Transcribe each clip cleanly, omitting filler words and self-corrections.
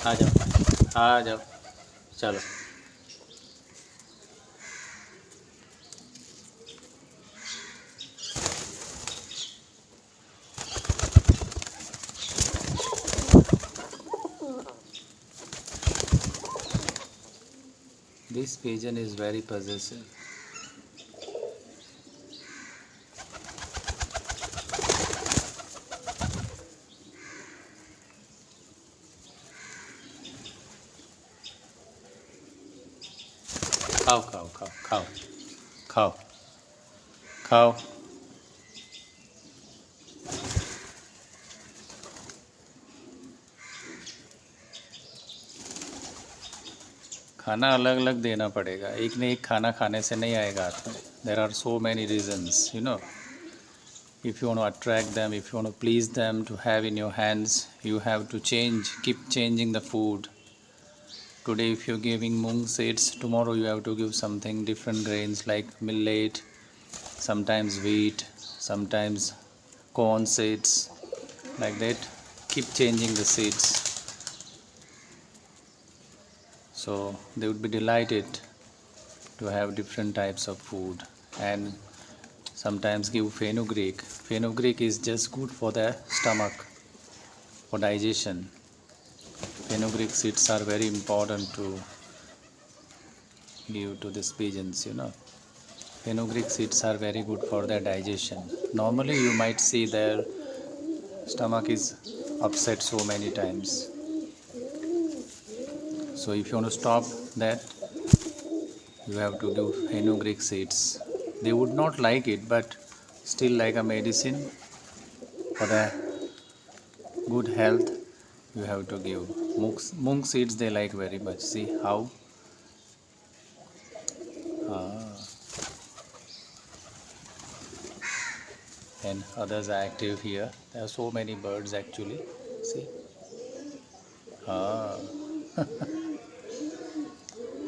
आ जाओ आ जाओ, चलो। This pigeon is very possessive. खाओ खाओ खाओ खाओ खाओ खाओ। खाना अलग अलग देना पड़ेगा, एक ने एक खाना खाने से नहीं आएगा हाथ में। There are so many reasons, you know. If you want to attract them, if you want to please them to have in your hands, you have to change, keep changing the food. Today if you're giving mung seeds, tomorrow you have to give something different grains like millet, sometimes wheat, sometimes corn seeds, like that. Keep changing the seeds. So they would be delighted to have different types of food. And sometimes give fenugreek. Fenugreek is just good for the stomach, for digestion. Fenugreek seeds are very important to give to these pigeons, you know. Fenugreek seeds are very good for their digestion. Normally you might see their stomach is upset so many times. So if you want to stop that, you have to give fenugreek seeds. They would not like it, but still like a medicine for the good health, you have to give. Mung seeds they like very much. See how? And others are active here. There are so many birds actually. See?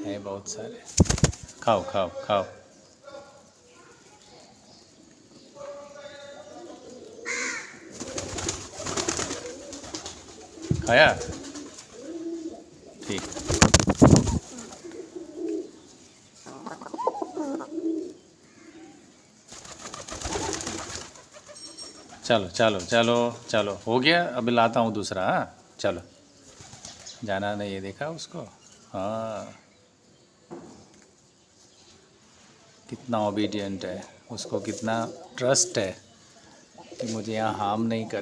है बहुत सारे। खाओ खाओ खाओ। खाया? ठीक। चलो चलो चलो चलो, हो गया। अभी लाता हूँ दूसरा। हाँ चलो, जाना नहीं, ये देखा उसको। हाँ, कितना ओबीडियंट है, उसको कितना ट्रस्ट है कि मुझे यहाँ हार्म नहीं कर